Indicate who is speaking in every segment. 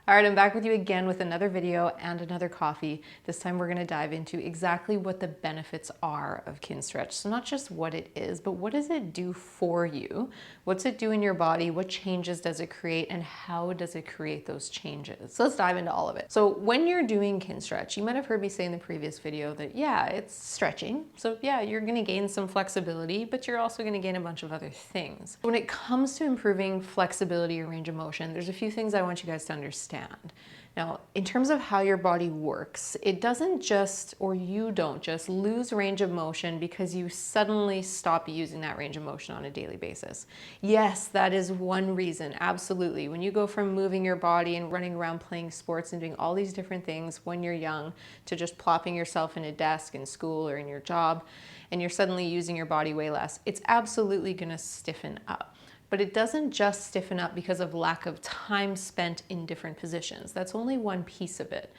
Speaker 1: All right, I'm back with you again with another video and another coffee. This time we're gonna dive into exactly what the benefits are of Kinstretch. So not just what it is, but what does it do for you? What's it do in your body? What changes does it create? And how does it create those changes? So let's dive into all of it. So when you're doing Kinstretch, you might have heard me say in the previous video that yeah, it's stretching. So yeah, you're gonna gain some flexibility, but you're also gonna gain a bunch of other things. When it comes to improving flexibility or range of motion, there's a few things I want you guys to understand. Now, in terms of how your body works, it doesn't just, or you don't just lose range of motion because you suddenly stop using that range of motion on a daily basis. Yes, that is one reason, absolutely. When you go from moving your body and running around playing sports and doing all these different things when you're young to just plopping yourself in a desk in school or in your job, and you're suddenly using your body way less, it's absolutely gonna stiffen up. But it doesn't just stiffen up because of lack of time spent in different positions. That's only one piece of it.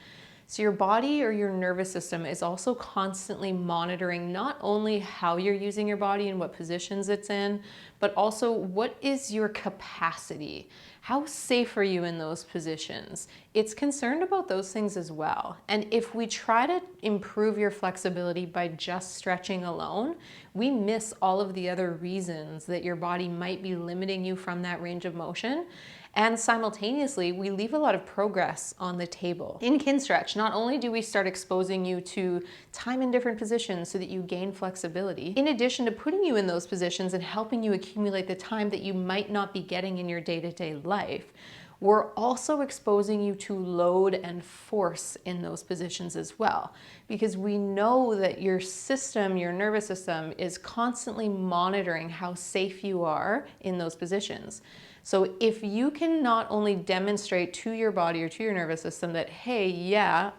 Speaker 1: So your body or your nervous system is also constantly monitoring not only how you're using your body and what positions it's in, but also what is your capacity? How safe are you in those positions? It's concerned about those things as well. And if we try to improve your flexibility by just stretching alone, we miss all of the other reasons that your body might be limiting you from that range of motion. And simultaneously, we leave a lot of progress on the table. In Kinstretch, not only do we start exposing you to time in different positions so that you gain flexibility, in addition to putting you in those positions and helping you accumulate the time that you might not be getting in your day-to-day life, we're also exposing you to load and force in those positions as well, because we know that your system, your nervous system, is constantly monitoring how safe you are in those positions. So if you can not only demonstrate to your body or to your nervous system that, hey, yeah,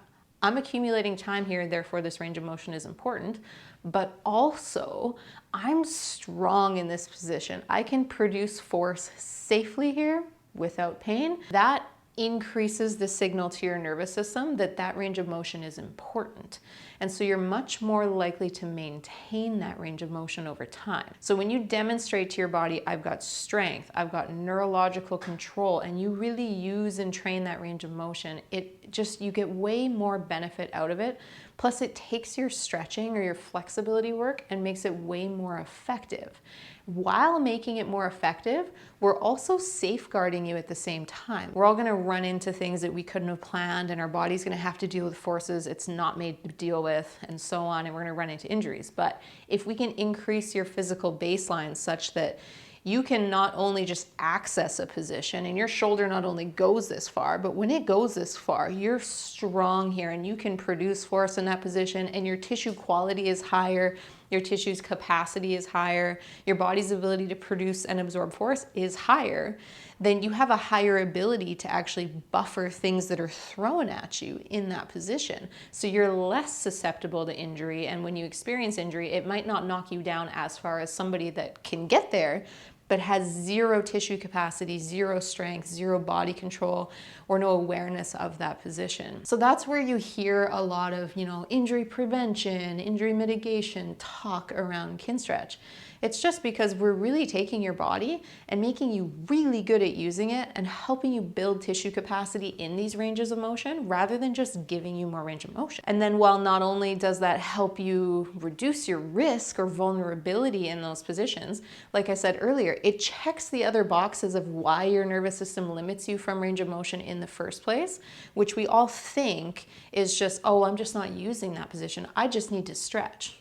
Speaker 1: I'm accumulating time here, therefore this range of motion is important, but also I'm strong in this position. I can produce force safely here without pain. That increases the signal to your nervous system that that range of motion is important. And so you're much more likely to maintain that range of motion over time. So when you demonstrate to your body, I've got strength, I've got neurological control, and you really use and train that range of motion, you get way more benefit out of it. Plus it takes your stretching or your flexibility work and makes it way more effective. While making it more effective, we're also safeguarding you at the same time. We're all gonna run into things that we couldn't have planned, and our body's gonna have to deal with forces it's not made to deal with, and so on, and we're gonna run into injuries. But if we can increase your physical baseline such that you can not only just access a position, and your shoulder not only goes this far, but when it goes this far, you're strong here and you can produce force in that position, and your tissue quality is higher, your tissue's capacity is higher, your body's ability to produce and absorb force is higher, then you have a higher ability to actually buffer things that are thrown at you in that position. So you're less susceptible to injury, and when you experience injury, it might not knock you down as far as somebody that can get there, but has zero tissue capacity, zero strength, zero body control, or no awareness of that position. So that's where you hear a lot of, injury prevention, injury mitigation talk around Kinstretch. It's just because we're really taking your body and making you really good at using it and helping you build tissue capacity in these ranges of motion rather than just giving you more range of motion. And then while not only does that help you reduce your risk or vulnerability in those positions, like I said earlier, it checks the other boxes of why your nervous system limits you from range of motion in the first place, which we all think is just, oh, I'm just not using that position. I just need to stretch.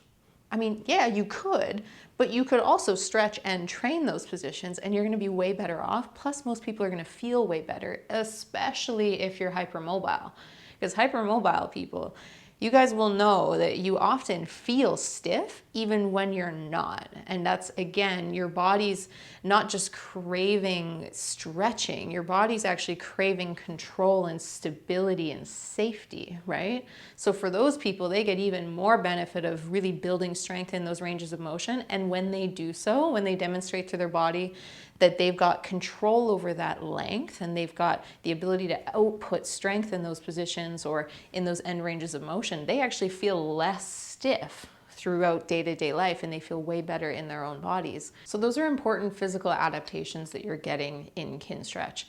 Speaker 1: I mean, yeah, you could, but you could also stretch and train those positions and you're gonna be way better off. Plus, most people are gonna feel way better, especially if you're hypermobile. Because hypermobile people, you guys will know that you often feel stiff even when you're not. And that's, again, your body's not just craving stretching, your body's actually craving control and stability and safety, right? So for those people, they get even more benefit of really building strength in those ranges of motion. And when they do so, when they demonstrate to their body that they've got control over that length and they've got the ability to output strength in those positions or in those end ranges of motion, they actually feel less stiff throughout day-to-day life, and they feel way better in their own bodies. So those are important physical adaptations that you're getting in Kinstretch.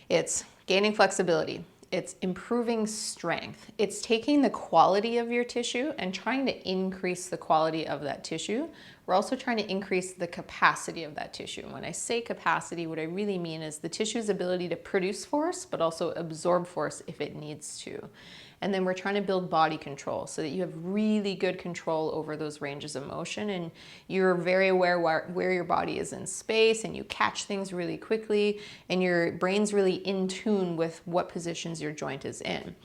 Speaker 1: It's gaining flexibility. It's improving strength. It's taking the quality of your tissue and trying to increase the quality of that tissue. We're also trying to increase the capacity of that tissue. And when I say capacity, what I really mean is the tissue's ability to produce force, but also absorb force if it needs to. And then we're trying to build body control so that you have really good control over those ranges of motion and you're very aware where your body is in space, and you catch things really quickly, and your brain's really in tune with what positions your joint is in.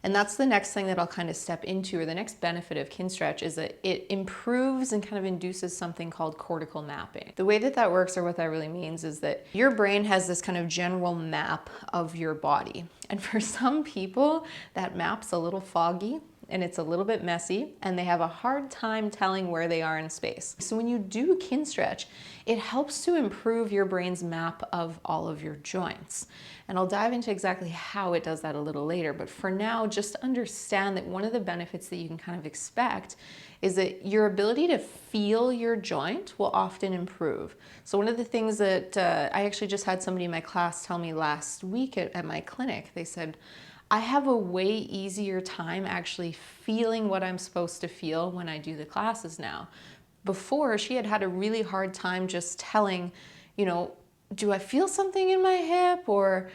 Speaker 1: And that's the next thing that I'll kind of step into, or the next benefit of Kinstretch, is that it improves and kind of induces something called cortical mapping. The way that that works, or what that really means, is that your brain has this kind of general map of your body. And for some people, that map's a little foggy and it's a little bit messy, and they have a hard time telling where they are in space. So when you do Kinstretch, it helps to improve your brain's map of all of your joints. And I'll dive into exactly how it does that a little later. But for now, just understand that one of the benefits that you can kind of expect is that your ability to feel your joint will often improve. So one of the things that I actually just had somebody in my class tell me last week at my clinic, they said, I have a way easier time actually feeling what I'm supposed to feel when I do the classes now. Before, she had a really hard time just telling, you know, do I feel something in my hip, or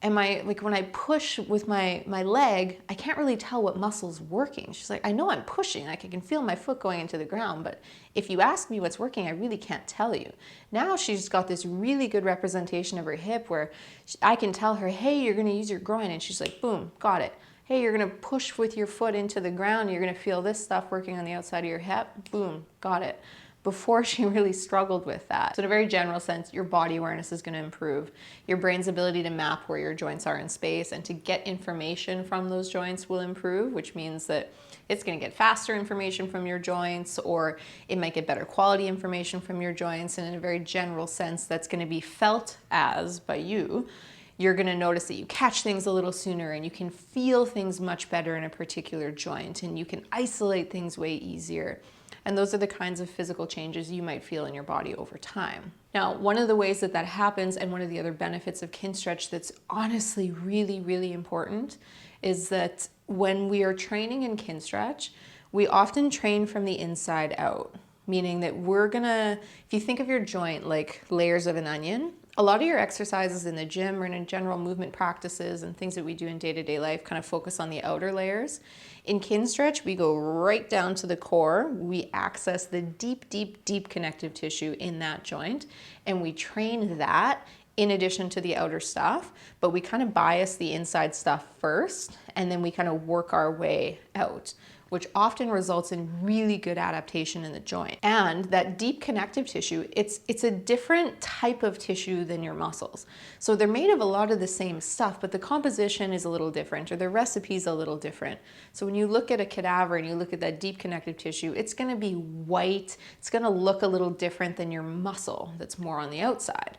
Speaker 1: am I, like, when I push with my leg, I can't really tell what muscle's working. She's like, I know I'm pushing, I can feel my foot going into the ground, but if you ask me what's working, I really can't tell you. Now she's got this really good representation of her hip where I can tell her, hey, you're gonna use your groin, and she's like, boom, got it. Hey, you're gonna push with your foot into the ground, you're gonna feel this stuff working on the outside of your hip, boom, got it. Before, she really struggled with that. So in a very general sense, your body awareness is going to improve. Your brain's ability to map where your joints are in space and to get information from those joints will improve, which means that it's going to get faster information from your joints, or it might get better quality information from your joints. And in a very general sense, that's going to be felt as by you. You're going to notice that you catch things a little sooner, and you can feel things much better in a particular joint, and you can isolate things way easier. And those are the kinds of physical changes you might feel in your body over time. Now, one of the ways that that happens, and one of the other benefits of Kinstretch that's honestly really, really important, is that when we are training in Kinstretch, we often train from the inside out. Meaning that we're gonna, if you think of your joint like layers of an onion, a lot of your exercises in the gym or in general movement practices and things that we do in day-to-day life kind of focus on the outer layers. In Kinstretch, we go right down to the core. We access the deep, deep, deep connective tissue in that joint, and we train that in addition to the outer stuff, but we kind of bias the inside stuff first, and then we kind of work our way out, which often results in really good adaptation in the joint. And that deep connective tissue, it's a different type of tissue than your muscles. So they're made of a lot of the same stuff, but the composition is a little different, or the recipe's a little different. So when you look at a cadaver and you look at that deep connective tissue, it's gonna be white, it's gonna look a little different than your muscle that's more on the outside.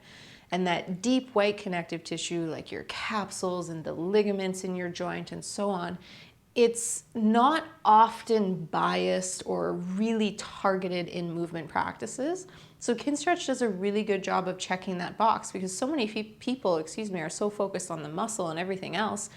Speaker 1: And that deep white connective tissue, like your capsules and the ligaments in your joint and so on, it's not often biased or really targeted in movement practices. So Kinstretch does a really good job of checking that box, because so many people, are so focused on the muscle and everything else,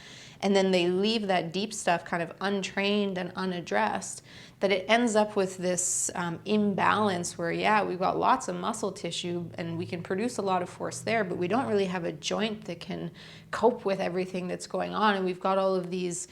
Speaker 1: and then they leave that deep stuff kind of untrained and unaddressed, that it ends up with this imbalance where, yeah, we've got lots of muscle tissue and we can produce a lot of force there, but we don't really have a joint that can cope with everything that's going on, and we've got all of these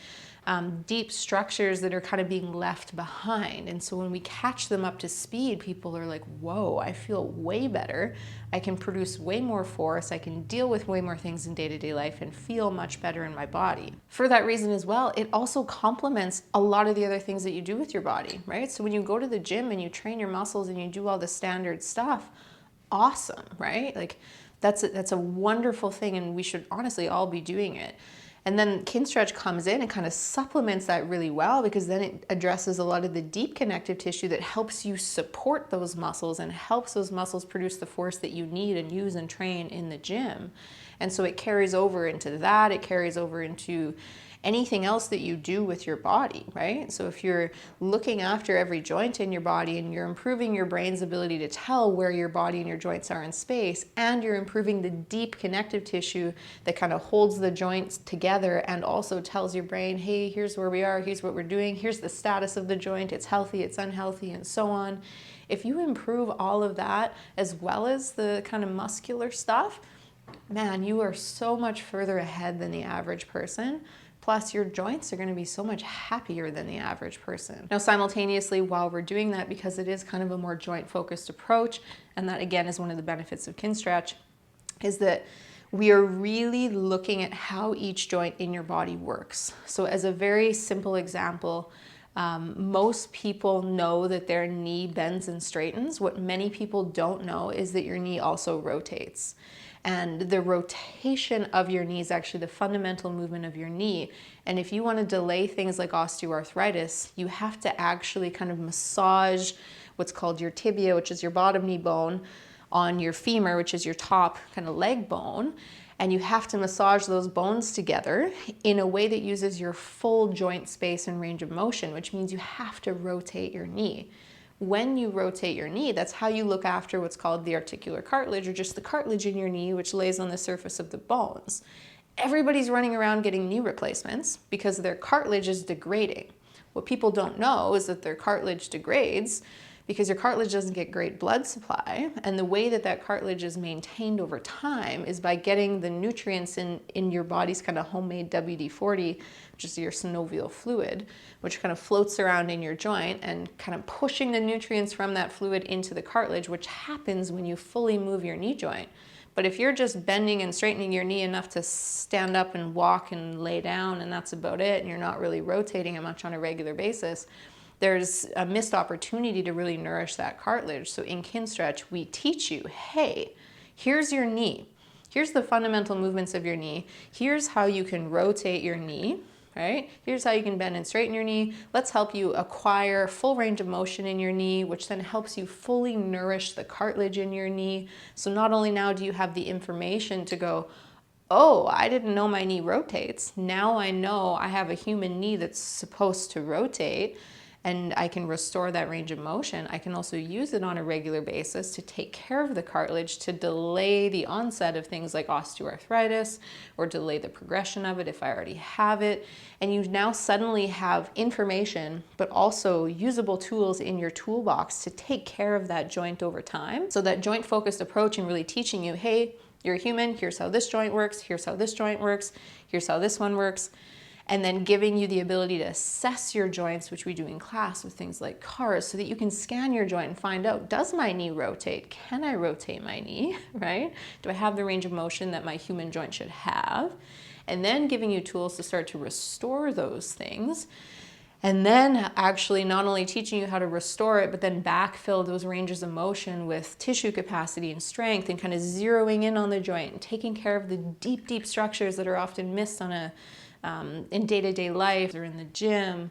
Speaker 1: deep structures that are kind of being left behind. And so when we catch them up to speed, people are like, whoa, I feel way better. I can produce way more force. I can deal with way more things in day-to-day life and feel much better in my body. For that reason as well, it also complements a lot of the other things that you do with your body, right? So when you go to the gym and you train your muscles and you do all the standard stuff, awesome, right? Like that's a wonderful thing, and we should honestly all be doing it. And then Kinstretch comes in and kind of supplements that really well, because then it addresses a lot of the deep connective tissue that helps you support those muscles and helps those muscles produce the force that you need and use and train in the gym. And so it carries over into that, it carries over into anything else that you do with your body, right? So if you're looking after every joint in your body and you're improving your brain's ability to tell where your body and your joints are in space, and you're improving the deep connective tissue that kind of holds the joints together and also tells your brain, hey, here's where we are, here's what we're doing, here's the status of the joint, it's healthy, it's unhealthy, and so on. If you improve all of that as well as the kind of muscular stuff, man, you are so much further ahead than the average person. Plus, your joints are going to be so much happier than the average person. Now, simultaneously, while we're doing that, because it is kind of a more joint-focused approach, and that again is one of the benefits of Kinstretch, is that we are really looking at how each joint in your body works. So as a very simple example, most people know that their knee bends and straightens. What many people don't know is that your knee also rotates. And the rotation of your knee is actually the fundamental movement of your knee. And if you want to delay things like osteoarthritis, you have to actually kind of massage what's called your tibia, which is your bottom knee bone, on your femur, which is your top kind of leg bone. And you have to massage those bones together in a way that uses your full joint space and range of motion, which means you have to rotate your knee. When you rotate your knee, that's how you look after what's called the articular cartilage, or just the cartilage in your knee, which lays on the surface of the bones. Everybody's running around getting knee replacements because their cartilage is degrading. What people don't know is that their cartilage degrades because your cartilage doesn't get great blood supply. And the way that that cartilage is maintained over time is by getting the nutrients in your body's kind of homemade WD-40, which is your synovial fluid, which kind of floats around in your joint and kind of pushing the nutrients from that fluid into the cartilage, which happens when you fully move your knee joint. But if you're just bending and straightening your knee enough to stand up and walk and lay down, and that's about it, and you're not really rotating it much on a regular basis, there's a missed opportunity to really nourish that cartilage. So in Kinstretch, we teach you, hey, here's your knee. Here's the fundamental movements of your knee. Here's how you can rotate your knee, right? Here's how you can bend and straighten your knee. Let's help you acquire full range of motion in your knee, which then helps you fully nourish the cartilage in your knee. So not only now do you have the information to go, oh, I didn't know my knee rotates. Now I know I have a human knee that's supposed to rotate, and I can restore that range of motion. I can also use it on a regular basis to take care of the cartilage, to delay the onset of things like osteoarthritis, or delay the progression of it if I already have it. And you now suddenly have information, but also usable tools in your toolbox to take care of that joint over time. So that joint-focused approach and really teaching you, hey, you're a human, here's how this joint works, here's how this joint works, here's how this one works. And then giving you the ability to assess your joints, which we do in class with things like cars, so that you can scan your joint and find out, does my knee rotate? Can I rotate my knee, right? Do I have the range of motion that my human joint should have? And then giving you tools to start to restore those things. And then actually not only teaching you how to restore it, but then backfill those ranges of motion with tissue capacity and strength, and kind of zeroing in on the joint and taking care of the deep, deep structures that are often missed on in day-to-day life or in the gym,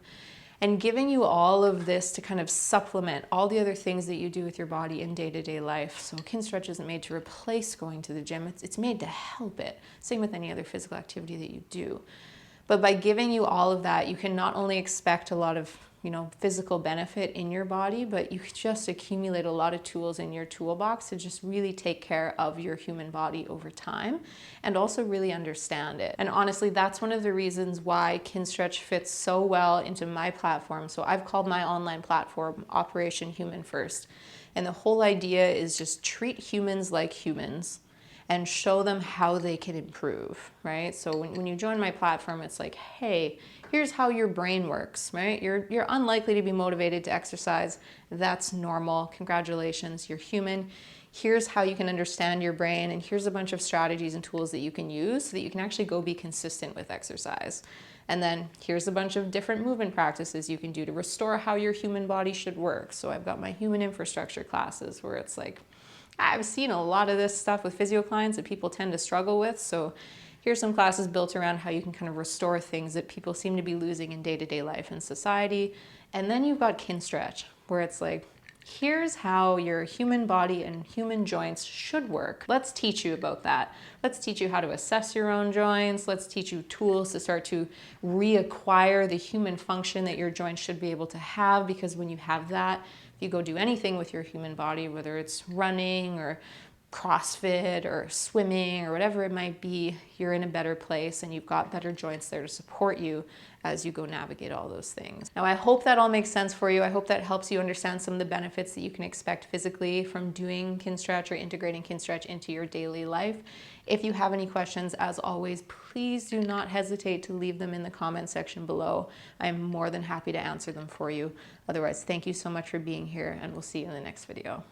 Speaker 1: and giving you all of this to kind of supplement all the other things that you do with your body in day-to-day life. So Kinstretch isn't made to replace going to the gym, it's made to help it. Same with any other physical activity that you do. But by giving you all of that, you can not only expect a lot of physical benefit in your body, but you just accumulate a lot of tools in your toolbox to just really take care of your human body over time and also really understand it. And honestly, that's one of the reasons why Kinstretch fits so well into my platform. So I've called my online platform Operation Human First. And the whole idea is just treat humans like humans and show them how they can improve, right? So when you join my platform, it's like, hey, here's how your brain works, right? You're unlikely to be motivated to exercise. That's normal. Congratulations, you're human. Here's how you can understand your brain, and here's a bunch of strategies and tools that you can use so that you can actually go be consistent with exercise. And then here's a bunch of different movement practices you can do to restore how your human body should work. So I've got my human infrastructure classes where it's like, I've seen a lot of this stuff with physio clients that people tend to struggle with. So here's some classes built around how you can kind of restore things that people seem to be losing in day-to-day life and society. And then you've got Kinstretch, where it's like, Here's how your human body and human joints should work. Let's teach you about that. Let's teach you how to assess your own joints. Let's teach you tools to start to reacquire the human function that your joints should be able to have, because when you have that, if you go do anything with your human body, whether it's running or CrossFit or swimming or whatever it might be, you're in a better place and you've got better joints there to support you as you go navigate all those things. Now, I hope that all makes sense for you. I hope that helps you understand some of the benefits that you can expect physically from doing Kinstretch or integrating Kinstretch into your daily life. If you have any questions, as always, please do not hesitate to leave them in the comment section below. I'm more than happy to answer them for you. Otherwise, thank you so much for being here, and we'll see you in the next video.